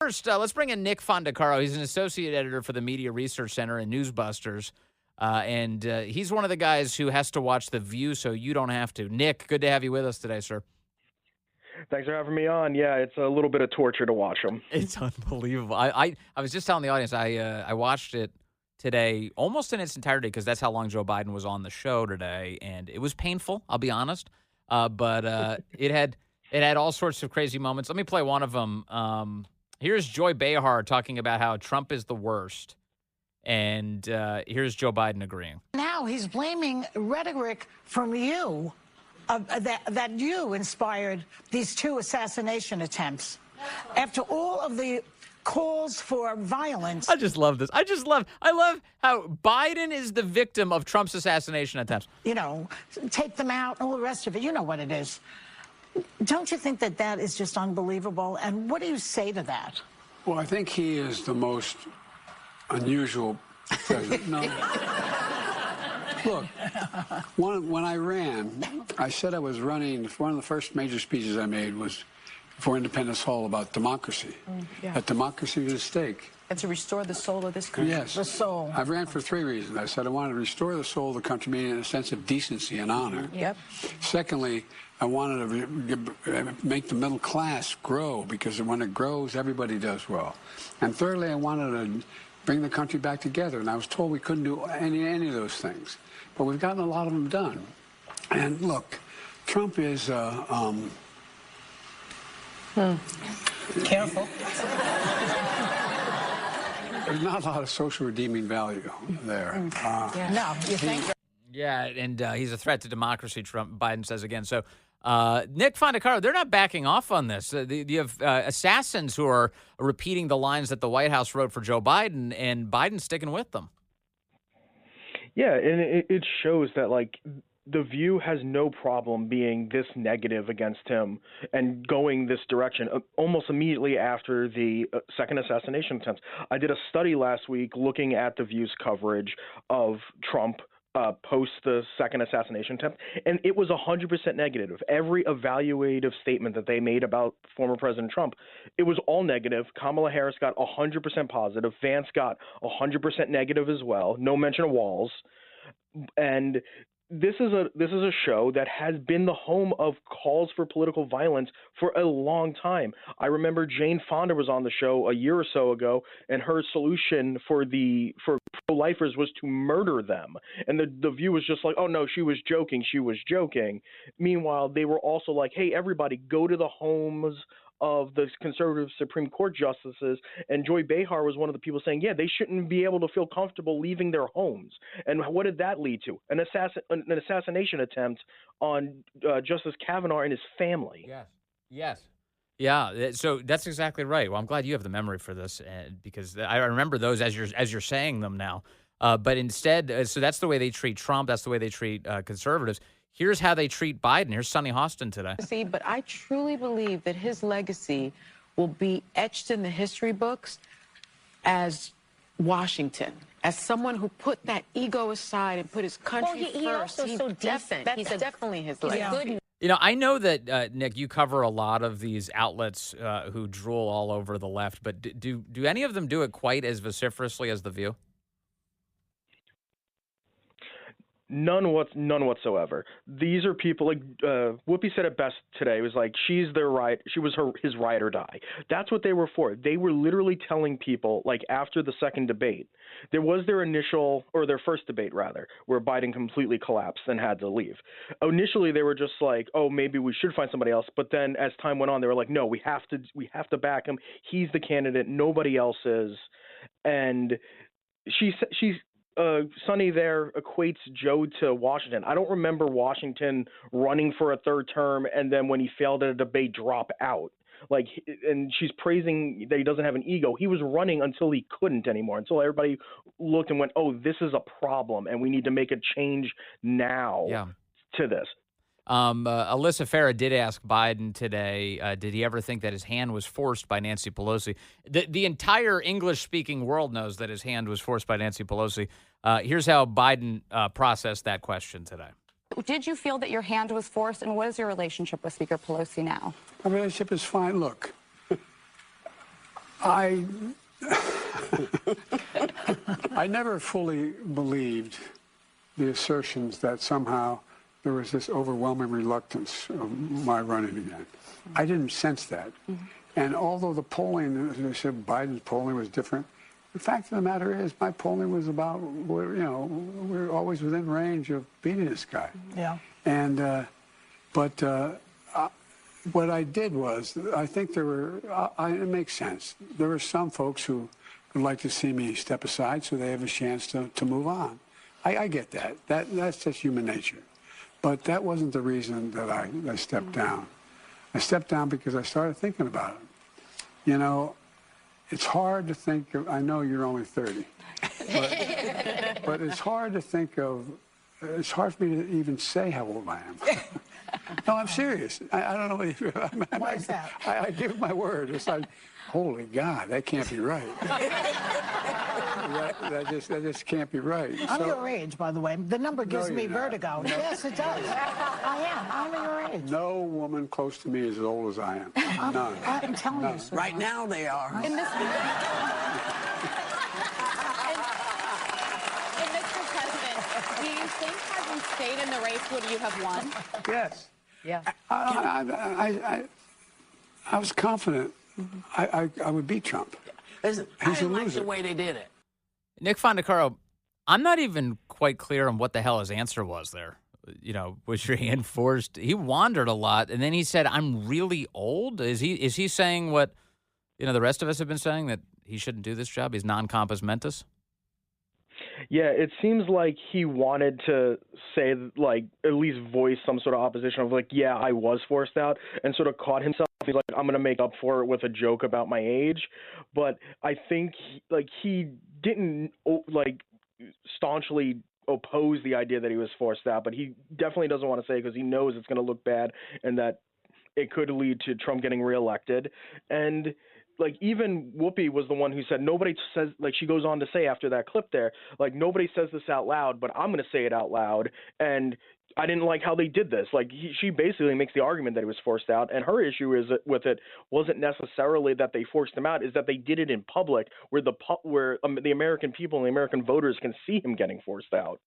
first, let's bring in Nick Fondacaro. He's an associate editor for the Media Research Center and Newsbusters. And he's one of the guys who has to watch The View so you don't have to. Nick, good to have you with us today, sir. Thanks for having me on. Yeah, it's a little bit of torture to watch them. It's unbelievable. I was just telling the audience, I watched it today almost in its entirety because that's how long Joe Biden was on the show today, and it was painful, I'll be honest. But it had all sorts of crazy moments. Let me play one of them. Here's Joy Behar talking about how Trump is the worst, and here's Joe Biden agreeing. Now he's blaming rhetoric from you. That you inspired these 2 assassination attempts. After all of the calls for violence. I just love this. I love how Biden is the victim of Trump's assassination attempts. You know, take them out and all the rest of it. You know what it is. Don't you think that that is just unbelievable? And what do you say to that? Well, I think he is the most unusual president. No. Look, when I ran, I said I was running. One of the first major speeches I made was for Independence Hall about democracy. That democracy is at stake. And to restore the soul of this country. Yes. The soul. I ran for 3 reasons. I said I wanted to restore the soul of the country, meaning in a sense of decency and honor. Yep. Secondly, I wanted to make the middle class grow, because when it grows, everybody does well. And thirdly, I wanted to bring the country back together. And I was told we couldn't do any of those things. But we've gotten a lot of them done. And look, Trump is... Careful. There's not a lot of social redeeming value there. No, you think? Yeah, and he's a threat to democracy, Biden says again. So, Nick Fondacaro, they're not backing off on this. You have assassins who are repeating the lines that the White House wrote for Joe Biden, and Biden's sticking with them. Yeah, and it shows that, like, The View has no problem being this negative against him and going this direction almost immediately after the second assassination attempts. I did a study last week looking at The View's coverage of Trump post the second assassination attempt, and it was 100% negative. Every evaluative statement that they made about former President Trump, it was all negative. Kamala Harris got 100% positive. Vance got 100% negative as well. No mention of walls. And this is a show that has been the home of calls for political violence for a long time. I remember Jane Fonda was on the show a year or so ago, and her solution for pro-lifers was to murder them. And the View was just like, oh no, she was joking. Meanwhile, they were also like, hey, everybody, go to the homes of the conservative Supreme Court justices, and Joy Behar was one of the people saying, yeah, they shouldn't be able to feel comfortable leaving their homes. And what did that lead to? An assassination attempt on Justice Kavanaugh and his family. Yes. Yeah, so that's exactly right. Well, I'm glad you have the memory for this, because I remember those as you're saying them now. But instead, so that's the way they treat Trump. That's the way they treat conservatives. Here's how they treat Biden. Here's Sonny Hostin today. See, but I truly believe that his legacy will be etched in the history books as Washington, as someone who put that ego aside and put his country first. He also so decent. That's definitely his legacy. You know, I know that, Nick, you cover a lot of these outlets who drool all over the left, but do any of them do it quite as vociferously as The View? None whatsoever. These are people like Whoopi said it best today. It was like she was his ride or die. That's what they were for. They were literally telling people, like, after the second debate, there was their first debate rather, where Biden completely collapsed and had to leave. Initially, they were just like, oh, maybe we should find somebody else. But then as time went on, they were like, no, we have to back him. He's the candidate. Nobody else is. And she's Sonny there equates Joe to Washington. I don't remember Washington running for a third term and then when he failed at a debate, drop out. Like, and she's praising that he doesn't have an ego. He was running until he couldn't anymore, until everybody looked and went, oh, this is a problem and we need to make a change now to this. Alyssa Farah did ask Biden today, did he ever think that his hand was forced by Nancy Pelosi? The entire English-speaking world knows that his hand was forced by Nancy Pelosi. Here's how Biden processed that question today. Did you feel that your hand was forced, and what is your relationship with Speaker Pelosi now? Our relationship is fine. Look, I never fully believed the assertions that somehow there was this overwhelming reluctance of my running again. I didn't sense that. And although the polling, as I said, Biden's polling was different, the fact of the matter is my polling was about, we're always within range of beating this guy. Yeah. And, what I did was, I think there were, it makes sense. There were some folks who would like to see me step aside so they have a chance to move on. I get that. That's just human nature. But that wasn't the reason that I stepped down. I stepped down because I started thinking about it. You know, it's hard to think of, I know you're only 30, but it's hard to think of, it's hard for me to even say how old I am. No, I'm serious. I don't know if Why is that? I give my word. It's like, holy God, that can't be right. that just can't be right. I'm your age, by the way. The number gives me vertigo. No. Yes, it does. I am. I'm your age. No woman close to me is as old as I am. None. I'm telling you, sir. Right now they are. And Mr. President, do you think had you stayed in the race, would you have won? Yes. Yeah. I was confident I would beat Trump. Listen, I He's a didn't like loser. the way they did it. Nick Fondacaro, I'm not even quite clear on what the hell his answer was there. You know, was your hand forced? He wandered a lot, and then he said, "I'm really old." Is he saying what the rest of us have been saying, that he shouldn't do this job? He's non-compos mentis. Yeah, it seems like he wanted to say, like, at least voice some sort of opposition of, like, yeah, I was forced out, and sort of caught himself. He's like, I'm going to make up for it with a joke about my age. But I think, he didn't, staunchly oppose the idea that he was forced out, but he definitely doesn't want to say it because he knows it's going to look bad and that it could lead to Trump getting reelected. And even Whoopi was the one who said, nobody says, she goes on to say after that clip there, nobody says this out loud, but I'm going to say it out loud. And I didn't like how they did this. She basically makes the argument that he was forced out. And her issue with it wasn't necessarily that they forced him out, is that they did it in public where the American people and the American voters can see him getting forced out.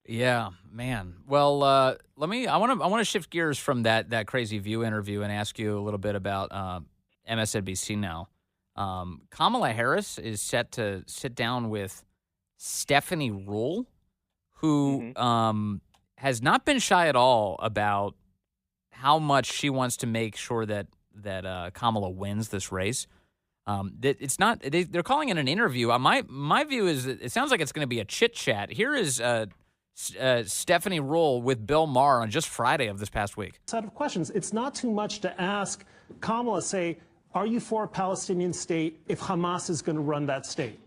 Yeah, man. Well, I want to shift gears from that Crazy View interview and ask you a little bit about MSNBC now. Kamala Harris is set to sit down with Stephanie Ruhle, who has not been shy at all about how much she wants to make sure that Kamala wins this race. It's not. They're calling it an interview. My view is that it sounds like it's going to be a chit chat. Here is Stephanie Ruhle with Bill Maher on just Friday of this past week. Set of questions. It's not too much to ask Kamala, say, are you for a Palestinian state if Hamas is going to run that state?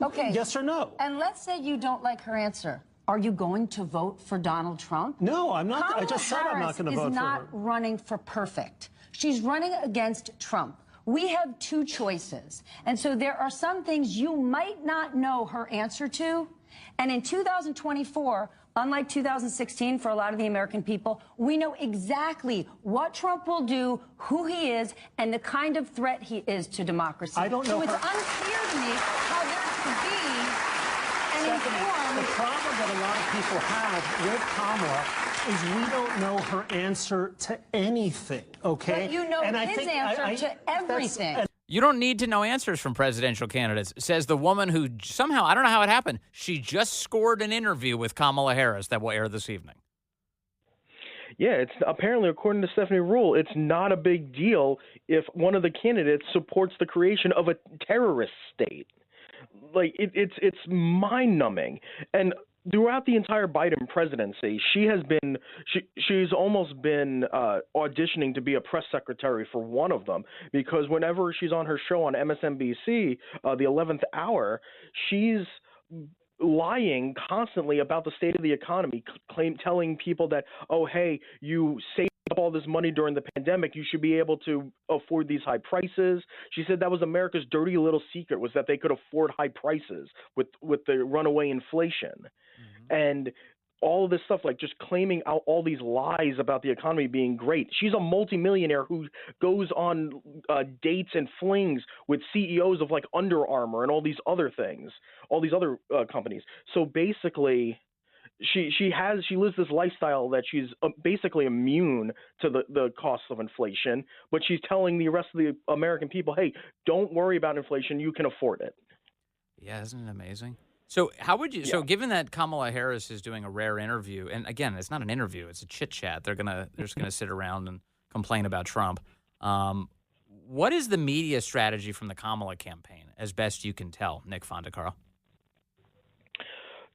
Okay. Yes or no? And let's say you don't like her answer. Are you going to vote for Donald Trump? No, I'm not. Kamala I just said I'm not going to vote for her. Harris is not running for perfect. She's running against Trump. We have two choices. And so there are some things you might not know her answer to. And in 2024, unlike 2016 for a lot of the American people, we know exactly what Trump will do, who he is, and the kind of threat he is to democracy. I don't know. So it's unclear to me how there could be an informed... The problem that a lot of people have with Kamala is we don't know her answer to anything, okay? But you know and his answer to everything. You don't need to know answers from presidential candidates, says the woman who somehow, I don't know how it happened, she just scored an interview with Kamala Harris that will air this evening. Yeah, it's apparently, according to Stephanie Ruhle, it's not a big deal if one of the candidates supports the creation of a terrorist state. It's mind-numbing. And throughout the entire Biden presidency, she's almost been auditioning to be a press secretary for one of them, because whenever she's on her show on MSNBC, the 11th hour, she's lying constantly about the state of the economy, telling people that, oh, hey, you saved up all this money during the pandemic, you should be able to afford these high prices. She said that was America's dirty little secret, was that they could afford high prices with the runaway inflation. And all of this stuff, like just claiming out all these lies about the economy being great. She's a multimillionaire who goes on dates and flings with CEOs of like Under Armour and all these other things, all these other companies. So basically, she lives this lifestyle that she's basically immune to the costs of inflation, but she's telling the rest of the American people, hey, don't worry about inflation, you can afford it. Yeah, isn't it amazing? So how would you? Yeah. So given that Kamala Harris is doing a rare interview, and again, it's not an interview; it's a chit chat. They're just gonna sit around and complain about Trump. What is the media strategy from the Kamala campaign, as best you can tell, Nick Fondacaro?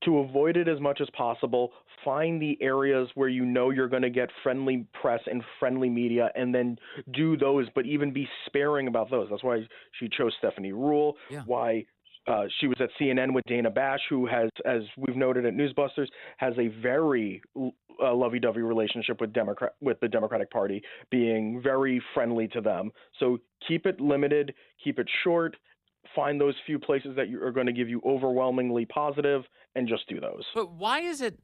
To avoid it as much as possible, find the areas where you know you're going to get friendly press and friendly media, and then do those, but even be sparing about those. That's why she chose Stephanie Ruhle, why she was at CNN with Dana Bash, who has, as we've noted at Newsbusters, has a very lovey-dovey relationship with the Democratic Party, being very friendly to them. So keep it limited, keep it short, find those few places that are going to give you overwhelmingly positive, and just do those. But why is it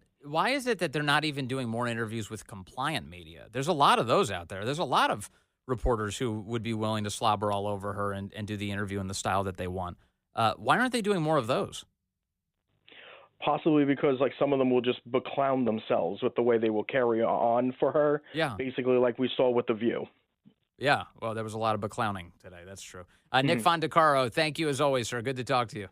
that they're not even doing more interviews with compliant media? There's a lot of those out there. There's a lot of reporters who would be willing to slobber all over her and do the interview in the style that they want. Why aren't they doing more of those? Possibly because like some of them will just beclown themselves with the way they will carry on for her. Yeah. Basically like we saw with The View. Yeah. Well, there was a lot of beclowning today. That's true. Nick Fondacaro, thank you as always, sir. Good to talk to you.